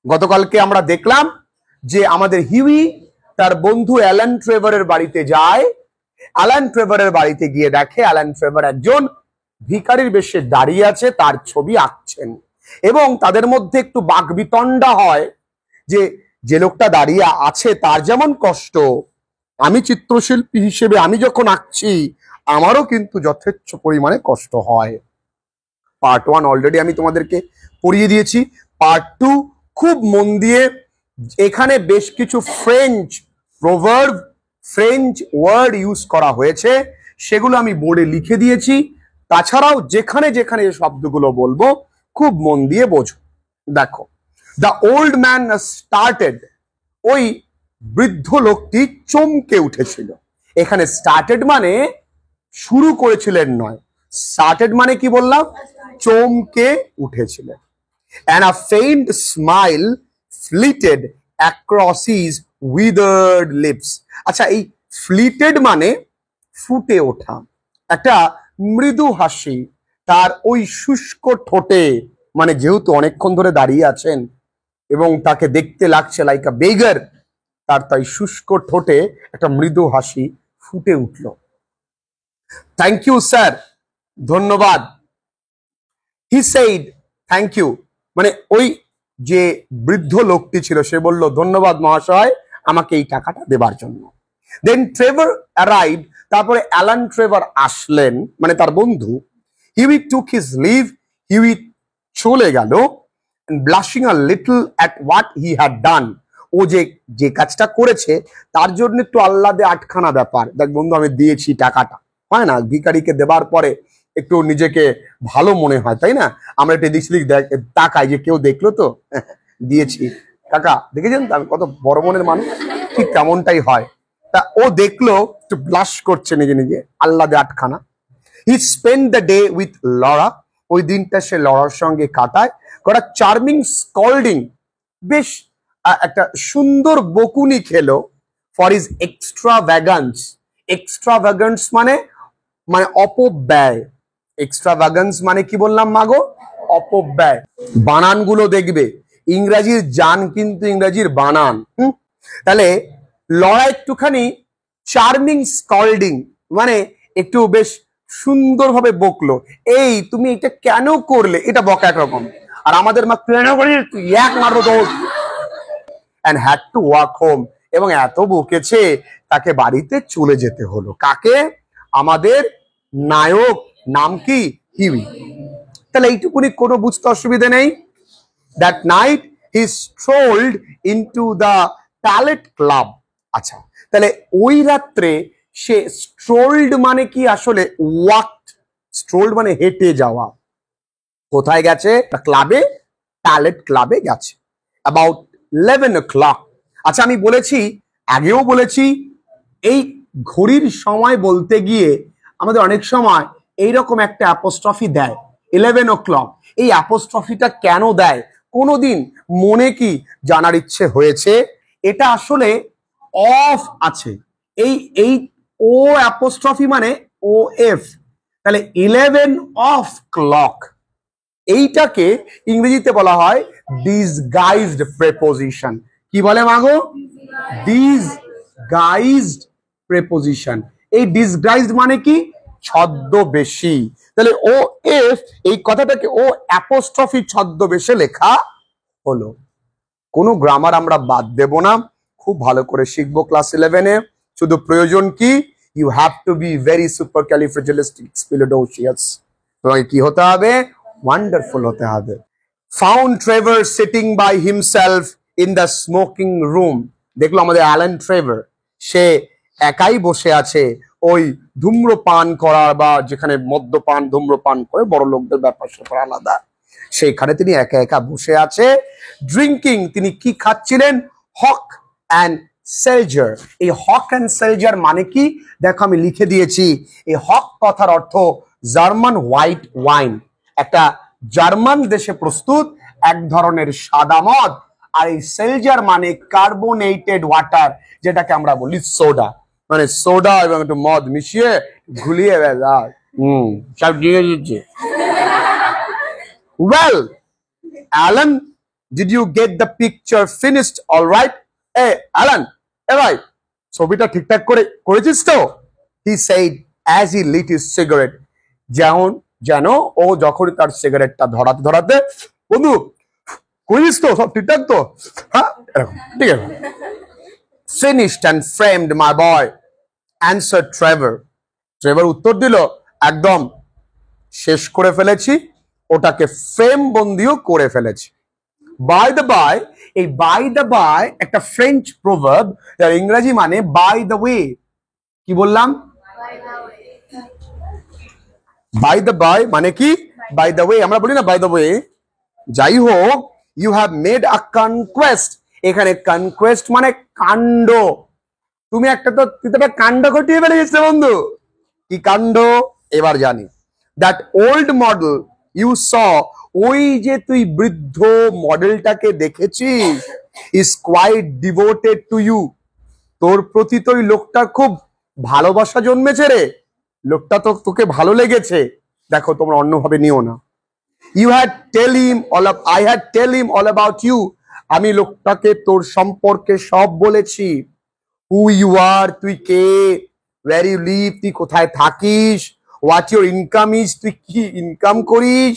গতকালকে আমরা দেখলাম যে আমাদের হিউই তার বন্ধু অ্যালান ট্রেভারের বাড়িতে যায়। অ্যালান ট্রেভারের বাড়িতে গিয়ে দেখে অ্যালান ট্রেভার একজন ভিখারির বেশে দাঁড়িয়ে আছে, তার ছবি আঁকছেন, এবং তাদের মধ্যে একটু বাকবিতণ্ডা হয় যে যে লোকটা দাঁড়িয়ে আছে তার যেমন কষ্ট, আমি চিত্রশিল্পী হিসেবে আমি যখন আঁকছি আমারও কিন্তু যথেষ্ট পরিমাণে কষ্ট হয়। পার্ট 1 অলরেডি আমি তোমাদেরকে পড়িয়ে দিয়েছি। পার্ট 2 খুব মন দিয়ে, এখানে বেশ কিছু French proverb, French word use করা হয়েছে, সেগুলো আমি বোর্ডে লিখে দিয়েছি। তাছাড়াও যেখানে যেখানে এই শব্দগুলো বলবো খুব মন দিয়ে বোঝো। দেখো, দ্য ওল্ড ম্যান স্টার্টেড, ওই বৃদ্ধ লোকটি চমকে উঠেছিল। এখানে স্টার্টেড মানে শুরু করেছিলেন নয়, স্টার্টেড মানে কি বললাম, চমকে উঠেছিলেন। And a faint smile flitted across his withered lips. আচ্ছা, এই ফ্লিটেড মানে ফুটে ওঠা, একটা মৃদু হাসি তার ওই শুষ্ক ঠোঁটে, মানে যেহেতু অনেকক্ষণ ধরে দাঁড়িয়ে আছেন এবং তাকে দেখতে লাগছে লাইক আ বেগার, তার তাই শুষ্ক ঠোঁটে একটা মৃদু হাসি ফুটে উঠল। থ্যাংক ইউ স্যার, ধন্যবাদ। হি সেইড থ্যাংক ইউ, মানে ওই যে বৃদ্ধ লোকটি ছিল সে বলল ধন্যবাদ মহাশয় আমাকে এই টাকাটা দেবার জন্য। দেন ট্রেভার অ্যারাইভ, তারপরে অ্যালান ট্রেভার আসলেন, মানে তার বন্ধু। Hughie took his leave, Hughie চলে গেল, blushing a little at what he had done, ও যে কাজটা করেছে তার জন্য একটু আহ্লাদে আটখানা ব্যাপার। দেখ বন্ধু, আমি দিয়েছি টাকাটা, হয় না, ভিখারিকে দেবার পরে একটু নিজেকে ভালো মনে হয়, তাই না? আমরা একটু এদিক সেদিক তাকাই যে কেউ দেখলো তো, দিয়েছি। কাকা দেখেছেন তো আমি কত বড় মনের মানুষ, ঠিক তেমনটাই হয়। তা ও দেখলো, একটু ব্লাশ করছে নিজে নিজে, আহ্লাদে আটখানা। He spend the day with Laura, ওই দিনটা সে লরার সঙ্গে কাটায়। কটা চার্মিং স্কল্ডিং, বেশ একটা সুন্দর বকুনি খেলো ফর ইজ এক্সট্রাভ্যাগান্স। এক্সট্রাভ্যাগান্স মানে মানে অপব্যয়। এক্সট্রাভ্যাগান্স মানে কি বললাম মাগো? অপব্যয়। বানানগুলো দেখবে, ইংরাজির জান কিন্তু ইংরাজির বানান। তাহলে লড়া একটুখানি চার্মিং স্কল্ডিং মানে একটু বেশ সুন্দরভাবে বকলো, এই তুমি এটা কেন করলে, এটা বকা একরকম, আর আমাদের মা কেন করলি তুই এক মারবো দৌড়, and had to walk home, এবং এত বকেছে তাকে বাড়িতে চলে যেতে হলো। কাকে? আমাদের নায়ক, নাম কি? হিউই। তাহলে এইটুকুনি কোনো বুঝতে অসুবিধা নেই। That night he strolled into the ballet club. আচ্ছা, তাহলে ওই রাত্রে সে স্ট্রোল্ড মানে কি আসলে ওয়াকড, স্ট্রোল্ড মানে হেঁটে যাওয়া। কোথায় গেছে? ক্লাবে, প্যালেট ক্লাবে গেছে। About 11 o'clock। আচ্ছা, আমি বলেছি, আগেও বলেছি, এই ঘড়ির সময় বলতে গিয়ে আমাদের অনেক সময় এইরকম একটা অ্যাপোস্ট্রফি দেয়, 11 o'clock। এই অ্যাপোস্ট্রফিটা কেন দেয় কোনোদিন মনে কি জানার ইচ্ছে হয়েছে? এটা আসলে অফ আছে, এই ও অ্যাপোস্ট্রফি মানে ও এফ, তাহলে 11 অফ ক্লক, এইটাকে ইংরেজিতে বলা হয় ডিসগাইজড প্রেপোজিশন। কি বলে মাগো? Disguised preposition. এই ডিসগাইজড মানে কি? ছদ্মবেশী। তাহলে ও এফ, এই কথাটাকে ও অ্যাপোস্ট্রফি ছদ্মবেশে লেখা হলো। কোনো গ্রামার আমরা বাদ দেব না, খুব ভালো করে শিখবো ক্লাস 11-এ। শুধু প্রয়োজন কি? You have to be very supercalifragilisticexpialidocious. তোমাকে কি হতে হবে? ওয়ান্ডারফুল হতে হবে। Found Trevor sitting by himself in the smoking room. দেখলো আমাদের অ্যালান ট্রেভার, সে একাই বসে আছে ওই ধূম্রপান করার, বা যেখানে মদ্যপান ধূম্রপান করে বড় লোকদের ব্যাপার স্যাপার আলাদা, সেইখানে তিনি একা একা বসে আছে। ড্রিঙ্কিং, তিনি কি খাচ্ছিলেন? হক অ্যান্ড সেলজার। এই হক অ্যান্ড সেলজার মানে কি? দেখো আমি লিখে দিয়েছি। এই হক কথার অর্থ জার্মান হোয়াইট ওয়াইন, একটা জার্মান দেশে প্রস্তুত এক ধরনের সাদা মদ। আর এই সেলজার মানে কার্বোনেটেড ওয়াটার, যেটাকে আমরা বলি সোডা, মানে সোডা এবং একটু মদ মিশিয়ে ঘুলিয়ে সব দিয়ে দিচ্ছে। Well, Alan Did you get the picture finished? All right. Hey, Alan. Hey, ভাই ছবিটা ঠিকঠাক করেছিস তো? He said as he lit his cigarette. যেন ও যখন তার সিগারেটটা ধরাতে বন্ধু করিস তো, সব ঠিকঠাক তো? হ্যাঁ, এরকম ঠিক আছে। Finished and framed, my boy, answered Trevor. Trevor উত্তর দিল, একদম শেষ করে ফেলেছি, ওটাকে ফ্রেম বন্দিও করে ফেলেছি। বাই দ্য বাই, এই বাই দ্য বাই একটা ফ্রেঞ্চ প্রভার্ব, যার ইংরেজি মানে বাই দ্য ওয়ে। কি বললাম? বাই দ্য বাই মানে কি? By the way. আমরা বলি না বাই দ্য ওয়ে। যাই হোক, you have made a conquest. এখানে কনকোয়েস্ট মানে কাণ্ড। তুমি একটা কাণ্ড ঘটিয়ে ফেলে গেছিলে বন্ধু। কি কাণ্ড এবার জানি। That old model you saw, ওই যে তুই বৃদ্ধ মডেলটাকে দেখেছিস, is quite devoted to you. তোর প্রতি তো ওই লোকটার খুব ভালোবাসা জন্মেছে রে, লোকটা তো তোকে ভালো লেগেছে। দেখো, তোমরা অন্যভাবে নিও না। You had tell him all, I had tell him all about you. আমি লোকটাকে তোর সম্পর্কে সব বলেছি। হু ইউ আর, তুই কে, ওয়্যার ইউ লিভ, তুই কোথায় থাকিস, হোয়াট ইউর ইনকাম ইজ, তুই কি ইনকাম করিস,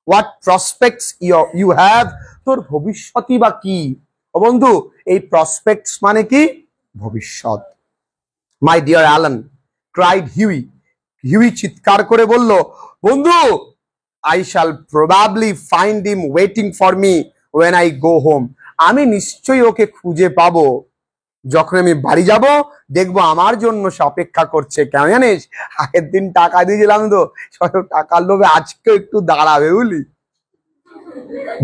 হোয়াট প্রসপেক্টস ইউ হ্যাভ, তোর ভবিষ্যৎই বা কি। ও বন্ধু, এই প্রসপেক্টস মানে কি? ভবিষ্যৎ। My dear Alan, cried Huey. Huey চিৎকার করে বলল, বন্ধু, I shall probably find him waiting for me when I go home. আমি নিশ্চয়ই ওকে খুঁজে পাবো, যখন আমি বাড়ি যাব দেখবো আমার জন্য সে অপেক্ষা করছে। কেন জানিস? আগের দিন টাকা দিয়েছিলাম তো, টাকার লোভে আজকে একটু দাঁড়াবে, বুঝলি।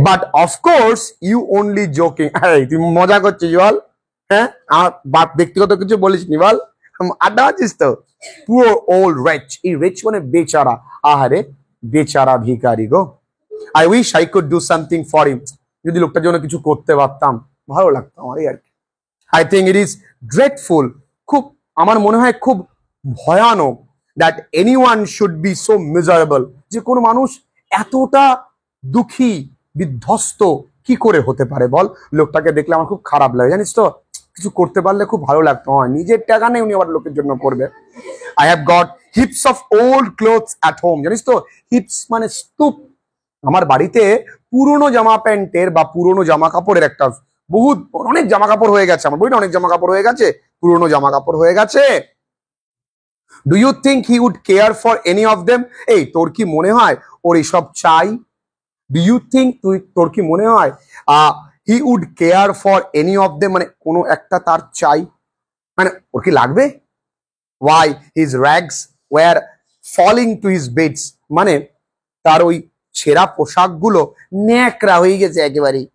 But of course you only joking. তুই মজা করছিস বল? হ্যাঁ, আমার ব্যক্তিগত কিছু বলিস নি বল, আড্ডা আছিস তো। পুয়ার ওল্ড রিচ, এই রিচ মানে বেচারা। আহারে বেচারা ভিখারি গো। I wish I could do something for him. যদি লোকটার জন্য কিছু করতে পারতাম ভালো লাগতো আমার, আর কি। I think it is dreadful, খুব, আমার মনে হয় খুব ভয়ানক, that anyone should be so miserable, যে কোনো মানুষ এতটা দুঃখী বিধ্বস্ত কি করে হতে পারে বল। লোকটাকে দেখলে আমার খুব খারাপ লাগে, জানিস তো। কিছু করতে পারলে খুব ভালো লাগতো। নিজের টাকা নেই, উনি আবার লোকের জন্য করবে। I have got heaps of old clothes at home. জানিস তো, হিপস মানে স্তূপ। আমার বাড়িতে পুরনো জামা প্যান্টের বা পুরনো জামা কাপড়ের একটা অনেক জামা কাপড় হয়ে গেছে। আমার বইটা অনেক জামা কাপড় হয়ে গেছে, পুরনো জামা কাপড় হয়ে গেছে। Do you think he would care for any of them? এই, তোর কি মনে হয় ওর এসব চাই? ডু ইউ থিঙ্ক, তোর কি মনে হয় he would care for any of them, মানে কোনো একটা তার চাই, মানে ওর কি লাগবে? Why his rags were falling to his beds, মানে তার ওই ছেঁড়া পোশাকগুলো ন্যাকড়া হয়ে গেছে একেবারেই,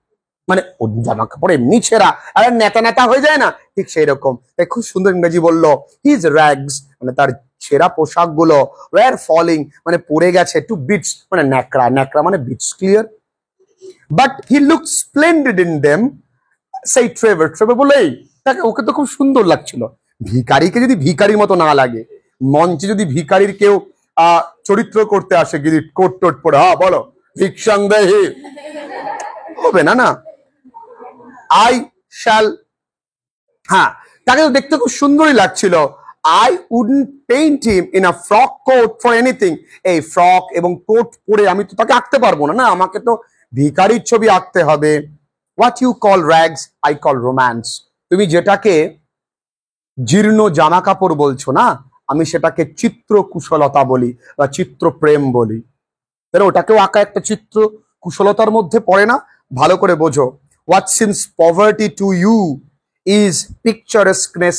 মানে ওর জামা কাপড় এমনি ছেঁড়া আর নেতা নেতা হয়ে যায় না, ঠিক সেই রকম। খুব সুন্দর ইংরেজি বললো, হিজ র্যাগস মানে তার ছেঁড়া পোশাকগুলো, ওয়ার ফলিং মানে পড়ে গেছে, টু বিটস মানে ন্যাকড়া, ন্যাকড়া মানে bits, clear. But he look splendid in them, সেই ট্রেভার বললো, এই ওকে তো খুব সুন্দর লাগছিল। ভিখারিকে যদি ভিখারির মতো না লাগে, মঞ্চে যদি ভিখারির কেউ চরিত্র করতে আসে, গিরি কোট টোট পরে, হ্যাঁ বলো ভিক্ষাং দেহি, হবে না। না, আই শ্যাল, হ্যাঁ, তাকে তো দেখতে খুব সুন্দরই লাগছিল। I wouldn't paint him in a frock coat for anything. এই ফ্রক এবং কোট পরে আমি তো তাকে আঁকতে পারবো না, না, আমাকে তো ভিখারির ছবি আঁকতে হবে। What you call rags I call romance. তুমি যেটাকে জীর্ণ জামা কাপড় বলছো না, আমি সেটাকে চিত্র কুশলতা বলি বা চিত্র প্রেম বলি। তাহলে ওটাকেও আঁকা একটা চিত্র কুশলতার মধ্যে পড়ে না? ভালো করে বোঝো। What seems poverty to you is picturesqueness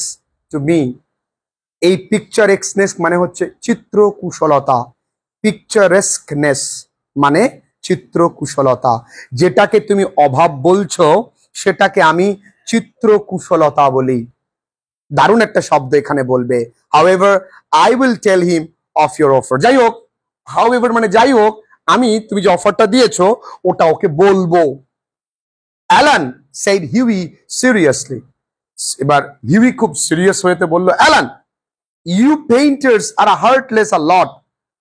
to me. এই পিকচারেস্কনেস মানে হচ্ছে চিত্র কুশলতা, পিকচারেস্কনেস মানে চিত্র কুশলতা। যেটাকে তুমি অভাব বলছো সেটাকে আমি চিত্র কুশলতা বলি। দারুণ একটা শব্দ এখানে বলবে। However I will tell him of your offer. যাই হোক, হাউএভার মানে যাই হোক, আমি তুমি যে অফারটা দিয়েছো ওটা ওকে বলবো। Alan said Hughie seriously. এবার হিউই খুব সিরিয়াস হয়েতে বললো, Alan, you painters are heartless a lot.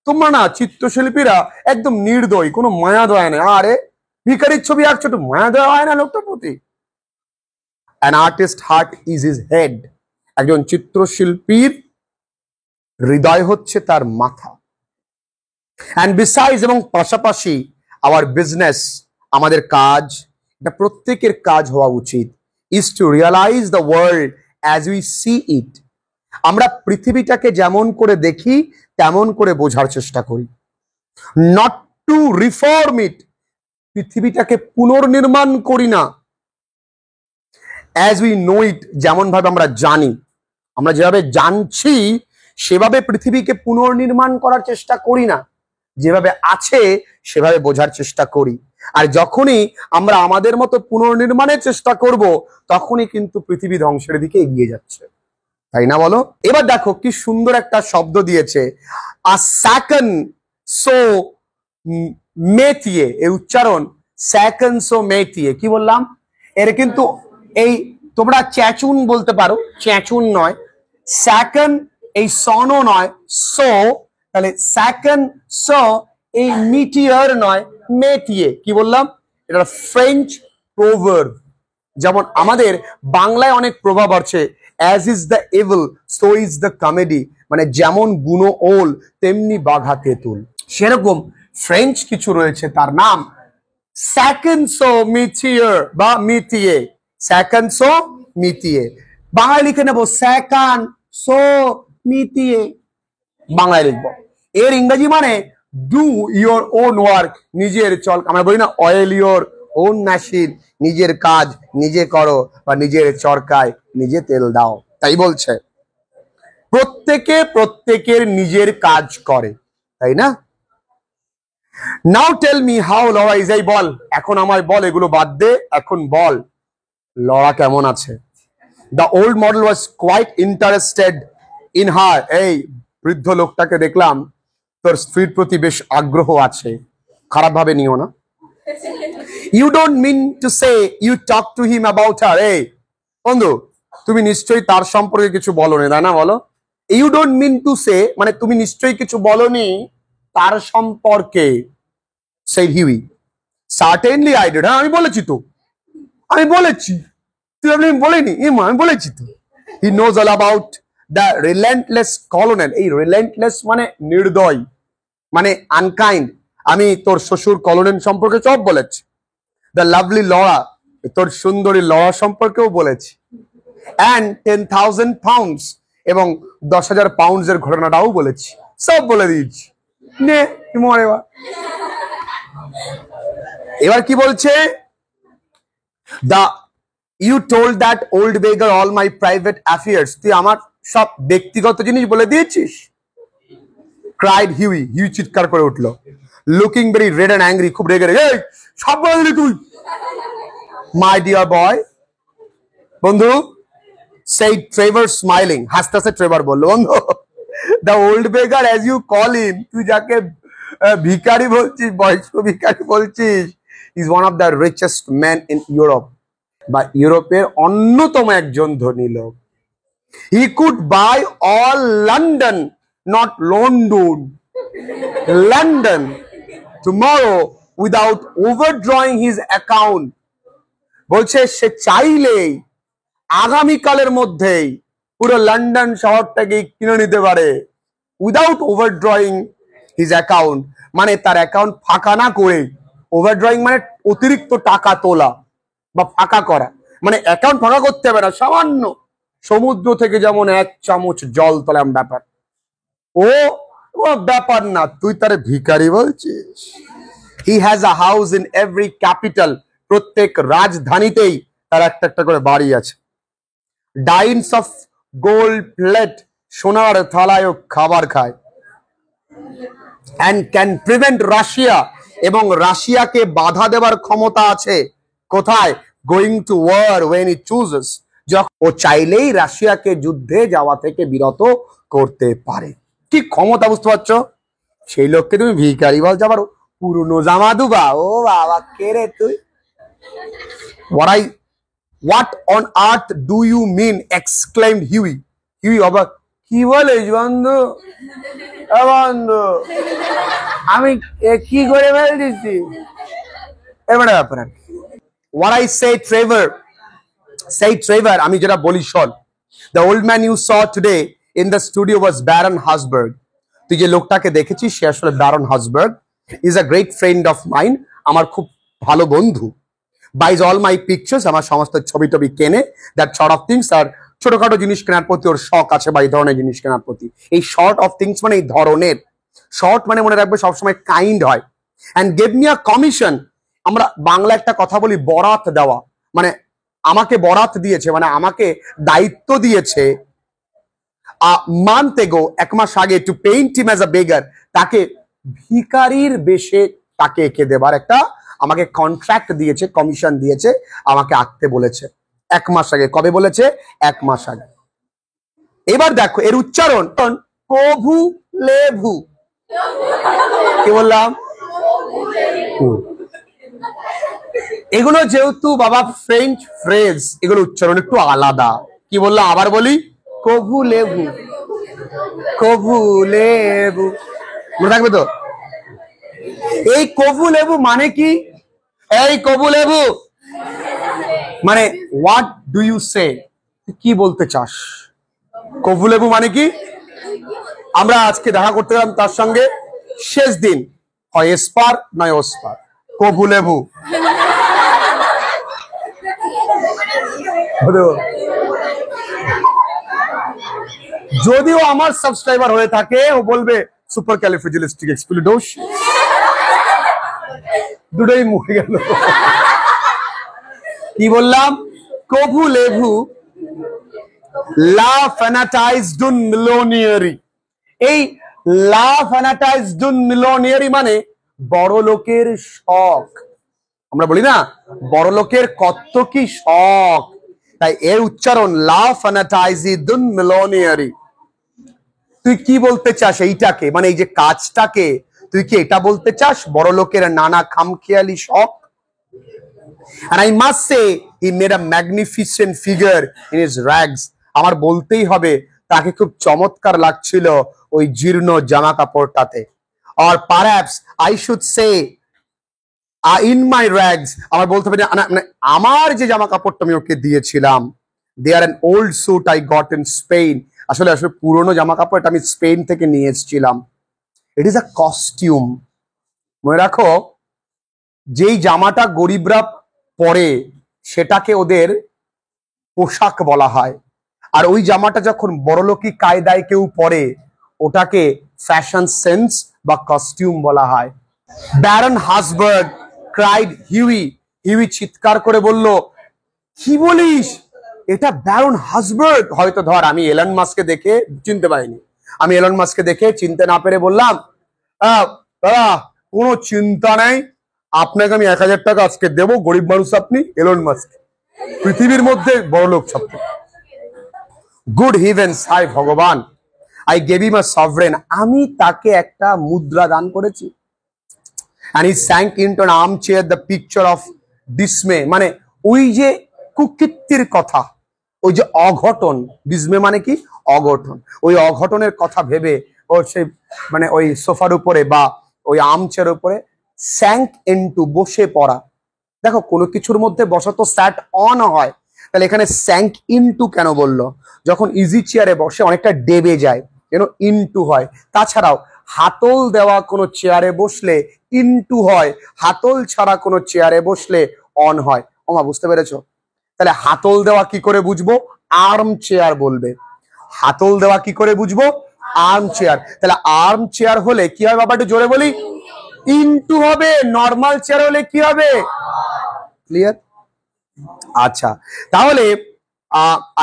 তোমরা না চিত্রশিল্পীরা একদম নির্দয়, কোনো মায়া দয়া নেই। আরে ভিখারির ছবি আঁকছো, একটু মায়া দেওয়া হয় না লোকটার প্রতি? An artist heart is his head. একজন চিত্রশিল্পীর হৃদয় হচ্ছে তার মাথা। And besides, এবং পাশাপাশি our business, আমাদের কাজ, এটা প্রত্যেকের কাজ হওয়া উচিত, is to realize the world as we see it. আমরা পৃথিবীটাকে যেমন করে দেখি তেমন করে বোঝার চেষ্টা করি, not to reform it. পৃথিবীটাকে পুনর্নির্মাণ করি না। as we know it, যেমন ভাবে আমরা জানি, আমরা যেভাবে জানছি সেভাবে পৃথিবীকে পুনর্নির্মাণ করার চেষ্টা করি না, যেভাবে আছে সেভাবে বোঝার চেষ্টা করি। আর যখনই আমরা আমাদের মতো পুনর্নির্মাণের চেষ্টা করব, তখনই কিন্তু পৃথিবী ধ্বংসের দিকে এগিয়ে যাচ্ছে, তাই না বলো? এবার দেখো কি সুন্দর একটা শব্দ দিয়েছে, আ সেকেন্ড সো মেটিয়ে, এই উচ্চারণ সেকেন্ড সো মেটিয়ে। কি বললাম? এর কিন্তু এই তোমরা চ্যাচুন বলতে পারো, চ্যাচুন নয়, সেকেন্ড এই সনও নয়, সো, তাহলে সেকেন্ড সো এই মিটিয়ার নয়, মেটিয়ে। কি বললাম? এটা ফ্রেঞ্চ প্রোভার্ব। যেমন আমাদের বাংলায় অনেক প্রভাব আছে, as is the evil so is the comedy, মানে যেমন গুণো ওল তেমনি বাঘা তেঁতুল। সেরকম ফ্রেঞ্চ কিছু রয়েছে, তার নাম সেকেন্ড সো মিটিয়ার বা মিটিয়ে, সেকেন্ড সো মিটিয়ে। বাংলায় লিখে নেবো সেকেন্ড সো মিটিয়ে, বাংলায় লিখবো। এর ইংরেজি মানে ডু ইয়োর ওন ওয়ার্ক, নিজের চল, আমরা বলি না অয়েল ইয়োর ওন মেশিন, নিজের কাজ নিজে করো বা নিজের চরকায় নিজে তেল দাও। তাই বলছে প্রত্যেকে প্রত্যেকের নিজের কাজ করে, তাই না? Now tell me how Laura is, এই বল, এখন আমায় বল, এগুলো বাদ দে, এখন বল লরা কেমন আছে। The old model was quite interested in her, এই বৃদ্ধ লোকটাকে দেখলাম তোর স্ত্রীর প্রতি বেশ আগ্রহ আছে, খারাপ ভাবে নিও না। You don't mean to say you talk to him about her, এই বন্ধু তুমি নিশ্চয়ই তার সম্পর্কে কিছু বলোনি, তাই না? বলো, you don't mean to say মানে তুমি নিশ্চয়ই কিছু বলোনি তার সম্পর্কে। সেই হিউই, সার্টেনলি আই ডিড, হ্যাঁ আমি বলেছি তো, আমি বলেছি, তুই আপনি বলেনি, আমি বলেছি তো। He knows all about the relentless colonel, এই রিলেন্টলেস মানে নির্দয়, মানে আনকাইন্ড, আমি তোর শ্বশুর কলোনেল সম্পর্কে সব বলেছি। দ্য লাভলি লরা, তোর সুন্দরী লরা সম্পর্কেও বলেছি। অ্যান্ড 10,000 পাউন্ডস, এবং 10,000 পাউন্ডস ঘটনাটাও বলেছি, সব বলে দিয়েছি। নে মরে বা। এবার কি বলছে, the you told that old beggar all my private affairs, তুই আমার সব ব্যক্তিগত জিনিস বলে দিয়েছিস। ক্রাইড হিউই, হিউই চিৎকার করে উঠলো, looking very red and angry, খুব রেগে রেগে, এই সব বলে দিলি তুই। মাই ডিয়ার বয়, বন্ধু, সেই ট্রেভার স্মাইলিং, হাসতে হাসতে ট্রেভার বললো, বন্ধু the old beggar as you call him, তুই যাকে ভিখারি বলছিস, বয়স্ক ভিখারি বলছিস, is one of the richest man in Europe, বা ইউরোপের অন্যতম একজন ধনী লোক। He could buy all London, not London, London tomorrow without overdrawing his account, বলছে সে চাইলেই আগামীকালের মধ্যেই পুরো লন্ডন শহরটাকে কিনে নিতে পারে, উইদাউট ওভারড্রয়িং হিজ অ্যাকাউন্ট, মানে তার অ্যাকাউন্ট ফাঁকা না করে, ওভারড্রয়িং মানে অতিরিক্ত টাকা তোলা বা ফাঁকা করা, মানে অ্যাকাউন্ট ফাঁকা করতে হবে না, সামান্য সমুদ্র থেকে যেমন 1 চামচ জল তোলাম ব্যাপার, ও ব্যাপার না, তুই তারে ভিখারি বলছিস। He has a house in every capital, প্রত্যেক রাজধানীতেই তার একটা একটা করে বাড়ি আছে। ডাইনস অফ গোল্ড প্লেট, সোনার থালায় খাবার খায়। অ্যান্ড ক্যান প্রিভেন্ট রাশিয়া, এবং রাশিয়াকে বাধা দেবার ক্ষমতা আছে, কোথায়? Going to war when he chooses, যখন ও চাইলেই রাশিয়াকে যুদ্ধে যাওয়া থেকে বিরত করতে পারে। কি ক্ষমতা, বুঝতে পারছো? সেই লোককে তুমি ভিখারি বলছো, আবার পুরনো জামা দুবা, ও বাবা কে রে তুই? What on earth do you mean? exclaimed Huey. Huey অবাক, কি বলিস বন্ধু? বন্ধু আমি কি করে ফেলছি? এবারে ব্যাপার আর কি। What I say Trevor, আমি যেটা বলি শোন। The old man you saw today in the studio was Baron Hasberg. তুই যে লোকটাকে দেখেছিস সে আসলে Baron Hausberg, is a great friend of mine, আমার খুব ভালো বন্ধু। বাইজ অল মাই পিকচার্স, আমার সমস্ত ছবি টবি কেনে, দ্যাট শর্ট অফ থিংস। আর ছোটখাটো জিনিস কেনার প্রতি ওর শখ আছে বা এই ধরনের জিনিস কেনার প্রতি। এই শর্ট অফ থিংস মানে এই ধরনের, শর্ট মানে মনে রাখবে সবসময় কাইন্ড হয়। And gave me a commission, আমরা বাংলা একটা কথা বলি বরাত দেওয়া, মানে আমাকে বরাত দিয়েছে, মানে আমাকে দায়িত্ব দিয়েছে মান্থ এগো, 1 মাস আগে, to paint him as a beggar, তাকে ভিখারির বেশে তাকে এঁকে দেবার একটা আমাকে কন্ট্রাক্ট দিয়েছে, কমিশন দিয়েছে, আমাকে আঁকতে বলেছে 1 মাস আগে। কবে বলেছে? 1 মাস আগে। এবার দেখো এর উচ্চারণ কভু লেভু। কি বললাম? এগুলো যেহেতু বাবা ফ্রেঞ্চ ফ্রেজ, এগুলো উচ্চারণ একটু আলাদা। কি বললাম? আবার বলি, কভু লেবু, কভু লেবু, মনে থাকবে তো? এই কভু লেবু মানে কি? এই কভু লেবু মানে হোয়াট ডু ইউ সে, কি বলতে চাস? কভু লেবু মানে কি? আমরা আজকে দেখা করতে গেলাম তার সঙ্গে, শেষ দিন, হয় এসপার নয় ওসপার, কভু লেবু। যদিও আমার সাবস্ক্রাইবার হয়ে থাকে ও বলবে সুপার ক্যালিফ্রাজিলিস্টিক এক্সপিলিডোশিয়াস, দুটোই মরে গেল। কি বললাম? কভু লেভু লা ফ্যানাটাইজডুন মিলোনিয়ারি। এই লা ফ্যানাটাইজডুন মিলোনিয়ারি মানে বড় লোকের শখ। আমরা বলি না বড় লোকের কত কি শখ, তাই এর উচ্চারণ লা ফ্যানাটাইজডুন মিলোনিয়ারি। তুই কি বলতে চাস এইটাকে, মানে এই যে কাজটাকে, তুই কি এটা বলতে চাস বড় লোকের নানা খামখেয়ালি শখ? And I must say he made a magnificent figure in his rags. আমার বলতেই হবে তাকে খুব চমৎকার লাগছিল ওই জীর্ণ জামা কাপড়টাতে। Or perhaps I should say in my rags, আমার বলতে হবে আমার যে জামা কাপড়টা আমি ওকে দিয়েছিলাম, they are an old suit I got in Spain. আসলে পুরনো জামা কাপড়টা আমি স্পেন থেকে নিয়ে এসেছিলাম। It is a costume. মনে রাখো, যেই জামাটা গরিবরা পরে সেটাকে ওদের পোশাক বলা হয়, আর ওই জামাটা যখন বড়লোকি কায়দায় কেউ পরে ওটাকে ফ্যাশন সেন্স বা কস্টিউম বলা হয়। ব্যারন হাসবার্গ ক্রাইড হিউই, হিউই চিৎকার করে বলল, কি বলিস? এটা ব্যারন হাসবার্গ। হয়তো ধর আমি এলন মাস্ককে দেখে চিনতে পারিনি, আমি এলন মাস্ককে দেখে চিনতে না পেরে বললাম, দাদা কোনো চিন্তা নেই, আপনাকে আমি 1000 টাকা আজকে দেবো, গরিব মানুষ আপনি, এলন মাস্ক পৃথিবীর মধ্যে বড় লোক সব। গুড হিভেন্স, হায় ভগবান, I gave him a sovereign, আমি তাকে একটা মুদ্রা দান করেছি। and he sank into an armchair, the picture of dismay, মানে ওই যে কুকীর্তির কথা, ওই যে অঘটন, ডিসমে মানে কি? অঘটন। ওই অঘটনের কথা ভেবে ওর সেই মানে ওই সোফার উপরে বা ওই আর্মচেয়ার উপরে স্যাঙ্ক ইনটু, বসে পড়া। দেখো কোনো কিছুর মধ্যে বসা তো স্যাট অন হয়, তাহলে এখানে স্যাঙ্ক ইনটু কেন বললো? যখন ইজি চেয়ারে বসে অনেকটা ডেবে যায়, কেন ইনটু হয়। তাছাড়াও হাতল দেওয়া কোনো চেয়ারে বসলে ইনটু হয়, হাতল ছাড়া কোনো চেয়ারে বসলে অন হয়। ওমা, বুঝতে পেরেছো? তাহলে হাতল দেওয়া কি করে বুঝবো? আর্ম চেয়ার বলবে। হাতল দেওয়া কি করে বুঝবো? Arm chair. তাহলে আর্ম চেয়ার হলে কি হবে বাবা? একটু জোরে বলি, ইনটু হবে। নর্মাল চেয়ার হলে কি হবে? ক্লিয়ার? আচ্ছা, তাহলে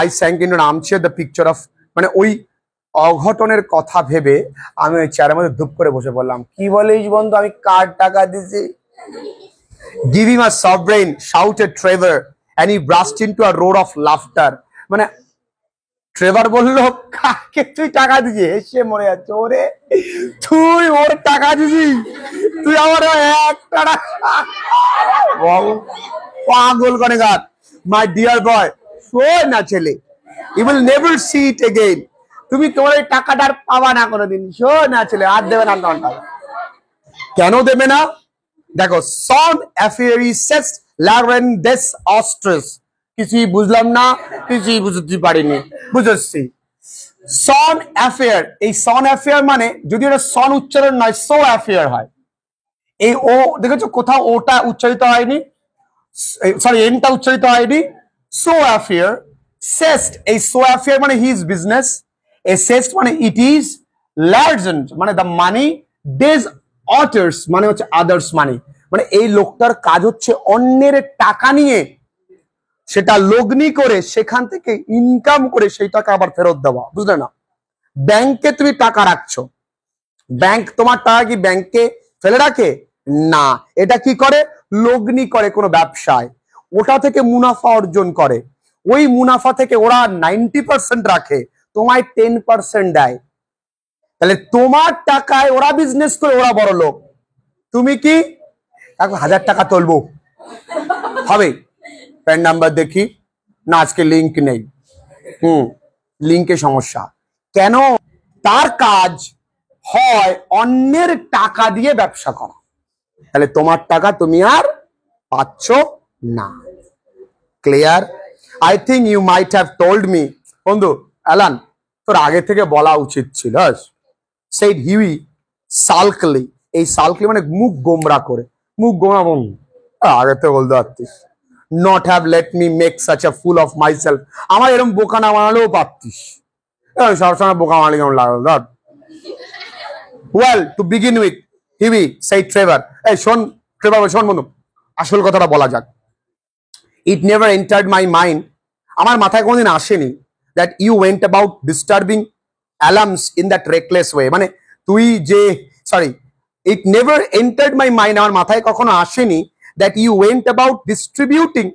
I sank into an armchair, the picture of, মানে ওই অঘটনের কথা ভেবে আমি ওই চেয়ারের মধ্যে ধুপ করে বসে পড়লাম। কি বলিস বন্ধু, আমি কার টাকা দিছি? Give him a sovereign, shouted Trevor, and he burst into a roar of laughter. মানে ট্রেভার বললো, কাকে তুই টাকা দিছিস? হেসে মরে যাচ্ছে। ওরে তুই ওর টাকা দিছিস? তুই আমার 1 টাকা? পাগল করে গাত। মাই ডিয়ার বয়, শোন না ছেলে, you will never see it again. তুমি তোমার এই টাকাটা আর পাবা না কোনোদিন। শোন না ছেলে, আর দেবে না। কেন দেবে না? দেখো সন অ্যাফেয়ারিসেস লারেন্ডেস অস্ট্রেস, কিছুই বুঝলাম না, কিছুই বুঝতে পারিনি, বুঝেছি। সন অ্যাফেয়ার, এই সন অ্যাফেয়ার মানে যদি এটা সন উচ্চারণ নয় সো অ্যাফেয়ার হয়। এই ও দেখেছো কোথাও ওটা উচ্চারিত হয়নি, সরি এনটা উচ্চারিত হয়নি। সো অ্যাফেয়ার সেস্ট, এই সো অ্যাফেয়ার মানে হিজ বিজনেস, এ সেস্ট মানে ইট ইজ, লার্জেন্ট মানে দ্য মানি, ডেজ অটার্স মানে হচ্ছে আদার্স মানি, মানে এই লোকটার কাজ হচ্ছে অন্যের টাকা নিয়ে সেটা লগ্নি করে সেখান থেকে ইনকাম করে সেই টাকা আবার ফেরত দেওয়া, বুঝলে না? ব্যাংকে তুমি টাকা রাখছো, ব্যাংক তোমার টাকা কি ব্যাংকে ফেলে রাখে না, এটা কি করে লগ্নি করে কোনো ব্যবসায়, ওটা থেকে মুনাফা অর্জন করে, ওই মুনাফা থেকে ওরা 90% রাখে, তোমায় 10% দেয়। তাহলে তোমার টাকায় ওরা বিজনেস করে, ওরা বড় লোক, তুমি কি 1000 টাকা তুলবো হবে? প্যান নাম্বার দেখি না, আজকে লিঙ্ক নেই, লিঙ্কে সমস্যা কেন? তার কাজ হয় অন্যের টাকা দিয়ে ব্যবসা করা, তাহলে তোমার টাকা তুমি আর পাচ্ছ না। Clear? I think you might have told me, বন্ধু অ্যালান তোর আগে থেকে বলা উচিত ছিল, সেড হিউই সালকলি, এই সালকলি মানে মুখ গোমরা করে, মুখ গোমরা বন্ধু আগে থেকে বলতে পারতিস, not have let me make such a full of myself, আমার এরকম বোকা না বানালেও পারতিস, সবসময় বোকা বানালে কেমন লাগলো ধর। Well, to begin with, Huey, said Trevor. Hey, শোন ট্রেভার, শোন বন্ধু, আসল কথাটা বলা যাক। It never entered my mind, আমার মাথায় কোনোদিন আসেনি, that you went about disturbing alums in that reckless way, মানে তুই যে, sorry, it never entered my mind, আমার মাথায় কখনো আসেনি that you went about distributing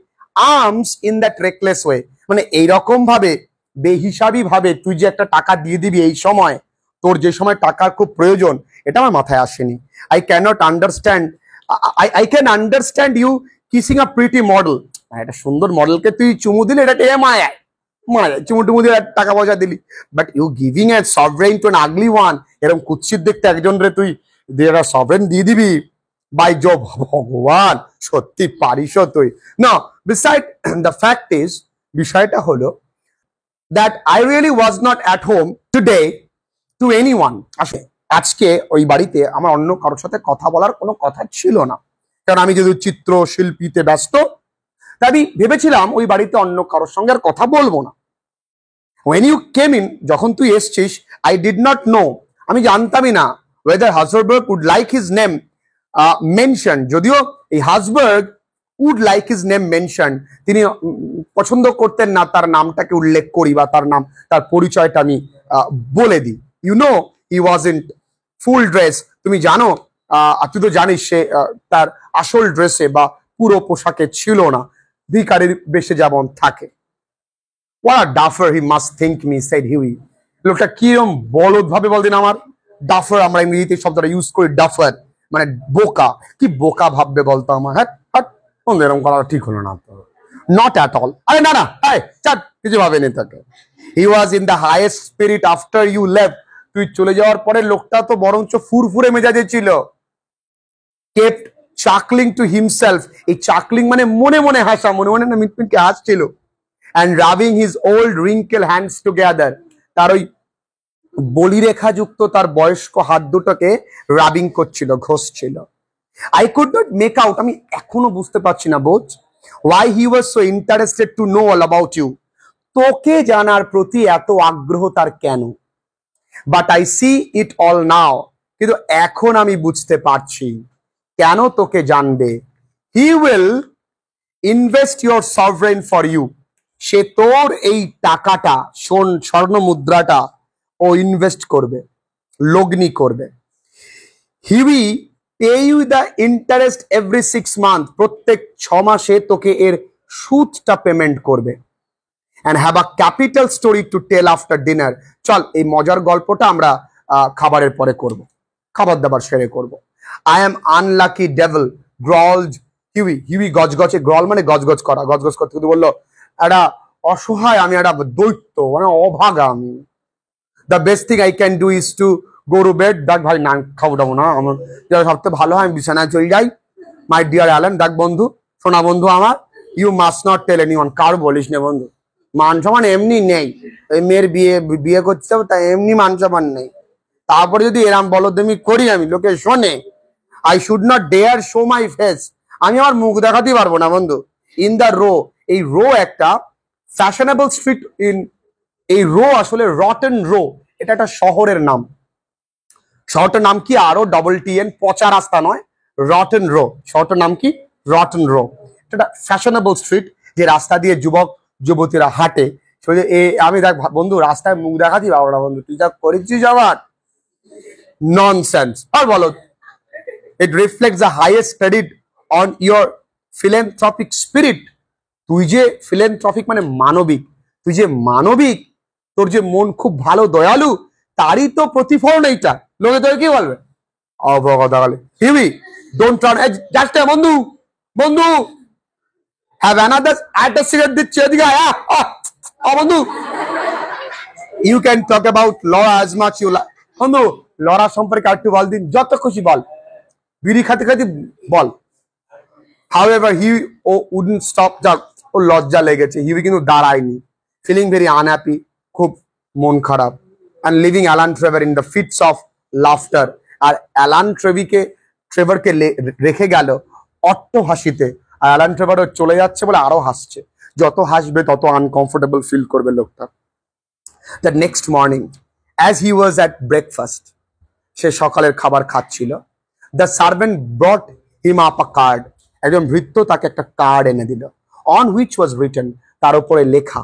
arms in that reckless way, মানে এইরকম ভাবে বেহিসাবি ভাবে তুই যে একটা টাকা দিয়ে দিবি এই সময়, তোর যে সময় টাকার খুব প্রয়োজন, এটা আমার মাথায় আসেনি। I can't understand, I can understand you kissing a pretty model, একটা সুন্দর মডেলকে তুই চুমু দিলি, এটা মায়া মায়া, চুমু টুমু দিয়ে টাকা পয়সা দিলি, but you giving a sovereign to an ugly one, এরকম কুৎসিত দেখতে একজন রে তুই সভরেন দিয়ে দিবি, বাই জব ভগবান সত্যি পারিস তুই না। বিসাইড দ্য ফ্যাক্ট ইজ, বিষয়টা হলো that I really was not at home today to anyone, আসলে আজকে ওই বাড়িতে আমার অন্য কারোর সাথে কথা বলার কোনো কথা ছিল না, কারণ আমি যেহেতু চিত্র শিল্পীতে ব্যস্ত, তাই আমি ভেবেছিলাম ওই বাড়িতে অন্য কারোর সঙ্গে আর কথা বলবো না। when you came in, যখন তুই এসছিস, I did not know, আমি জানতামই না whether Hasselberg would like his name mentioned, যদিও এই হাসবার্গ would like his name mentioned, তিনি পছন্দ করতেন না তার নামটাকে উল্লেখ করি বা তার নাম, তার পরিচয়টা আমি বলে দিই। You know he wasn't full dress, তুমি জানো, তুই তো জানিস সে তার আসল ড্রেসে বা পুরো পোশাকে ছিল না, ভিখারির বেশে যেমন থাকে। What a duffer he must think me, said Huey. লোকটা কিরম বলদ ভাবে বলদিন আমার, ডাফার আমরা ইংরেজিতে শব্দটা ইউজ করি, ডাফার মানে বোকা, কি বোকা ভাববে বলতো আমার, হ্যাঁ এরকম করা ঠিক হলো না তো, নট অ্যাট অল, আরে না না চাট কিছু ভাবেনি তাকে। He was in the highest spirit after you left, তুই চলে যাওয়ার পরে লোকটা তো বরঞ্চ ফুরফুরে মেজাজে ছিল। কেপ্ট চাকলিং টু হিমসেলফ, এই চাকলিং মানে মনে মনে হাসা, মনে মনে না মিটমিটকে হাসছিল, and rubbing his old wrinkled hands together, তার ওই বলিরেখাযুক্ত তার বয়স্ক হাত দুটোকে রাবিং করছিল, ঘষছিল। I could not make out, আমি এখনো বুঝতে পারছি না বোঝ, why he was so interested to know all about you, তোকে জানার প্রতি এত আগ্রহ তার কেন, but I see it all now, কিন্তু এখন আমি বুঝতে পারছি কেন তোকে জানবে। He will invest your sovereign for you, সে তোর এই টাকাটা, স্বর্ণ মুদ্রাটা ও ইনভেস্ট করবে, লগ্নি করবে। He will pay you the interest every 6 months, প্রত্যেক 6 মাসে তোকে এর সুদটা পেমেন্ট করবে। and have a capital story to tell after dinner, চল এই মজার গল্পটা আমরা খাবারের পরে করব, খাবার দাবার সেরে করব। I am unlucky devil, growled Huey, Huey গজগজে, গ্রল মানে গজগজ করা, গজগজ করতে করতে বললো, একটা অসহায় আমি, একটা দৈত্য মানে অভাগা আমি। The best thing I can do is to go to bed, দেখ ভাই না খাবো দাবো না, আমার যেটা সবথেকে ভালো হয় আমি বিছানায় চলে যাই, মাই ডিয়ার অ্যালান, দেখ বন্ধু, শোনা বন্ধু আমার, you must not tell anyone, কার বলিস না বন্ধু, মান সম্মান এমনি নেই, ওই মেয়ের বিয়ে বিয়ে করতে হবে তাই এমনি মান সম্মান নেই, তারপরে যদি এরাম বলদেমি করি আমি, লোকে শোনে, I should not dare show my face, আমি আমার মুখ দেখাতে পারবো না বন্ধু। ইন দ্য রো, এই রো একটা ফ্যাশনেবল স্ট্রিট ইন, এই রো আসলে রটেন রো, এটা একটা শহরের নাম। শহরটার নাম কি? আরো ডবল টি এন, পচা রাস্তা নয়, রটেন রো। শহরটার নাম কি? Rotten row. এটা ফ্যাশনেবল স্ট্রিট, যে রাস্তা দিয়ে যুবক যুবতীরা হাঁটে। আমি দেখ বন্ধু, রাস্তায় মুখ দেখাতেই পারবো না বন্ধু, তুই যা করেছিস আবার ননসেন্স। আর বলো, it reflects the highest credit on your philanthropic spirit, তুই যে philanthropic মানে মানবিক, তুই যে মানবিক, তোর যে মন খুব ভালো দয়ালু, তারই তো প্রতিফলন এইটা। লোকে তোকে কি বলবে? অবগতাকালে হিবি ডোন্ট টার্ন, জাস্ট বন্ধু বন্ধু হ্যাভ অ্যানাদার একটা সিগারেট দিচ্ছে, এদিকে আয় বন্ধু, you can talk about Laura as much you like. বন্ধু, লরা সম্পর্কে আর একটু বল দিন, যত খুশি বল, বিড়ি খাতে খাতে বল। However, he wouldn't stop, যাক ও লজ্জা লেগেছে, হিবি কিন্তু দাঁড়ায়নি, ফিলিং ভেরি আনহ্যাপি, খুব মন খারাপ, and leaving Alan Trevor in the fits of laughter, আর অ্যালান ট্রেভারকে রেখে গেল অট্ট হাসিতে, আর অ্যালান ট্রেভারও চলে যাচ্ছে বলে আরো হাসছে, যত হাসবে তত আনকমফোর্টেবল ফিল করবে লোকটা। The next morning as he was at breakfast, সে সকালের খাবার খাচ্ছিল, the servant brought him up a card, একজন ভৃত্য তাকে একটা কার্ড এনে দিল, অন হুইচ ওয়াজ রিটেন, তার উপরে লেখা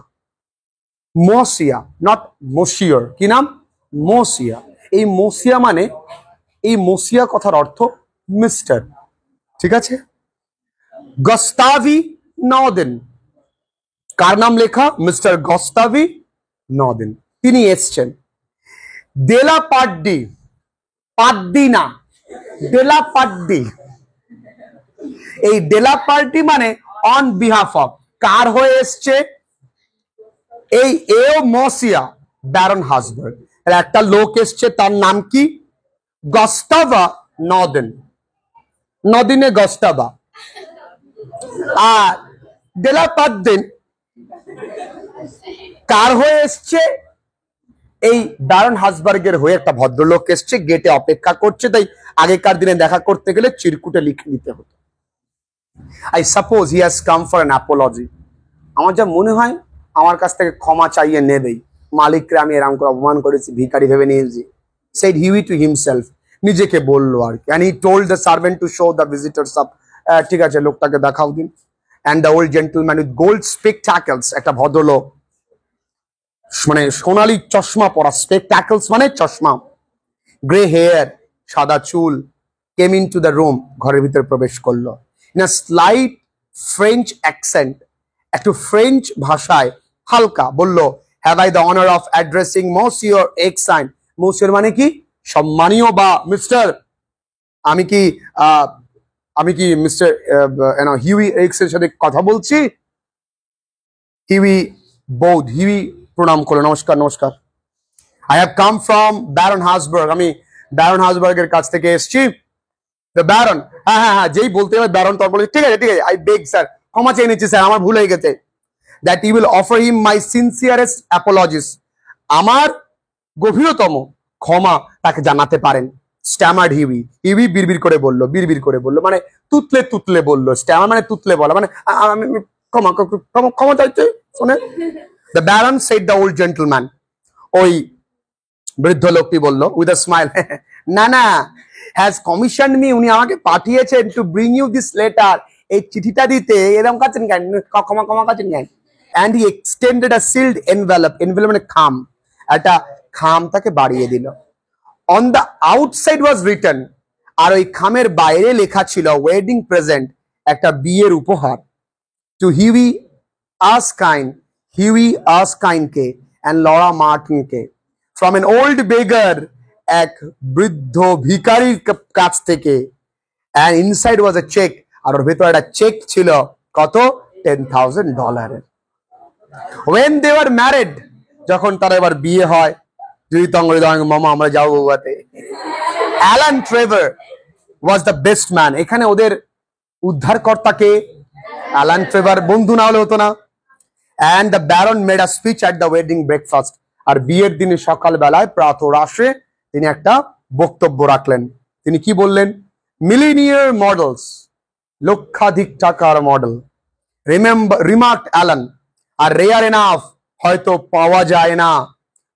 মোসিয়া, নট মোসিয়র, কি নাম? মোসিয়া। এই মোসিয়া মানে, এই মোসিয়া কথার অর্থ মিস্টার, ঠিক আছে? গস্তাভি নদেন, কার নাম লেখা? মিস্টার গস্তাভি নদেন, তিনি এসছেন। দেলা পাড্ডি, পাড্ডি না, ডেলা পাড্ডি, এই ডেলা পার্টি মানে অন বিহাফ অফ, কার হয়ে এসছে? এই এও মসিয়া ব্যারন হাসবার্গ, একটা লোক এসছে, তার নাম কি? গস্তাভা নদেন, নদিনে গস্তাভা। আর ডেলা পাদ্দিন কার হয়ে এসছে? এই ব্যারন হাসবার্গের হয়ে একটা ভদ্রলোক এসছে, গেটে অপেক্ষা করছে, তাই আগেকার দিনে দেখা করতে গেলে চিরকুটে লিখে নিতে হতো। I suppose he has come for an apology, আমার যা মনে হয় আমার কাছ থেকে ক্ষমা চাইয়ে নেবেই, মালিককে আমি এরকম করে অপমান করেছি, ভিখারি ভেবে নিয়েছি, said Huey to himself, নিজেকে বললো আর কি, and he told the servant to show the visitors up, ঠিক আছে লোকটাকে দেখাও দিন। and the old gentleman with gold spectacles, একটা ভদ্রলোক, মানে সোনালী চশমা পরা, spectacles মানে চশমা, গ্রে হেয়ার, সাদা চুল, came into the room, ঘরের ভিতরে প্রবেশ করলো, in a slight French accent, একটু ফ্রেঞ্চ ভাষায় হালকা বলল, have I the honor of addressing Monsieur Exine, Monsieur মানে কি? সম্মানীয় বা মিস্টার, আমি কি মিস্টার হিউই এক্সের সাথে কথা বলছি? হিউই বৌদ্ধ, হিউই প্রণাম করলো, নমস্কার নমস্কার। I have come from Baron Habsburg, আমি ব্যারন হাসবার্গের কাছ থেকে এসেছি। দ্য ব্যারন, হ্যাঁ যেই বলতে হবে ব্যারন, তোর বলে ঠিক আছে আই বেগ স্যার, ক্ষমা চেয়ে নিচ্ছি স্যার, আমার ভুল হয়ে গেছে। That you will offer him my sincerest apologies, আমার গভীরতম ক্ষমা তাকে জানাতে পারেন। স্ট্যামার্ড হিউই বিড়বিড় করে বললো, মানে তুতলে বললো, স্ট্যামার মানে তুতলে বলা, মানে আমি ক্ষমা চাইতে শুনে। The baron said the old gentleman, ওই বৃদ্ধ লোকটি বললো উইথ আ স্মাইল, না হ্যাজ কমিশন মি, উনি আমাকে পাঠিয়েছেন to bring you this letter, এই চিঠিটা দিতে, এরকম কাছেন কেন, ক্ষমা কাছেন কেন? And he extended a sealed envelope, envelope মানে খাম, একটা খাম তাকে বাড়িয়ে দিল। On the outside was written, আর ওই খামের বাইরে লেখা ছিল ওয়েডিং প্রেজেন্ট, একটা বিয়ের উপহার, টু হিউই আর্সকাইনকে অ্যান্ড লরা মার্টিনকে, ফ্রম এন ওল্ড বেগার, এক বৃদ্ধ ভিখারির কাছ থেকে, and inside was a check, আর ওর ভেতরে একটা চেক ছিল, কত? $10,000। when they were married, যখন তারা এবার বিয়ে হয়, যদি তঙ্গরি মামা আমরা যাবো গোয়াতে, Alan Trevor was the best man, এখানে ওদের উদ্ধারকর্তাকে অ্যালান ট্রেভার, বন্ধু না হলে হতো না। And the baron made a speech at the wedding breakfast, আর বিয়ের দিনে সকালবেলায় প্রাতরাশে তিনি একটা বক্তব্য রাখলেন। তিনি কি বললেন? মিলিনিয়ার মডেলস, লক্ষাধিক টাকার মডেল, রিমার্কড অ্যালান, আর রেয়ার এনাফ, হয়তো পাওয়া যায় না,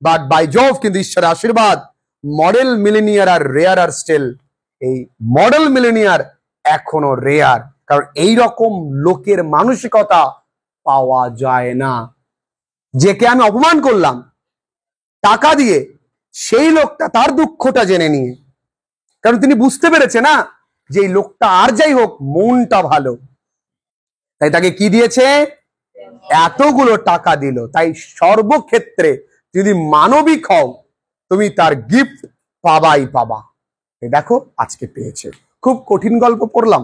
বাট বাই জভ, কিন্তু ঈশ্বরের আশীর্বাদ, মডেল মিলিনিয়ার আর রেয়ার আর স্টিল। এই মডেল মিলিনিয়ার এখনো রেয়ার, কারণ এই রকম লোকের মানসিকতা পাওয়া যায় না। যেকে আমি অপমান করলাম টাকা দিয়ে, সেই লোকটা তার দুঃখটা জেনে নিয়ে, কারণ তিনি বুঝতে পেরেছে না যে এই লোকটা আর যাই হোক মনটা ভালো, তাই তাকে কি দিয়েছে? এতগুলো টাকা দিল। তাই সর্বক্ষেত্রে যদি মানবিক হও, তুমি তার গিফট পাবাই পাবা। দেখো আজকে পেয়েছে। খুব কঠিন গল্প পড়লাম।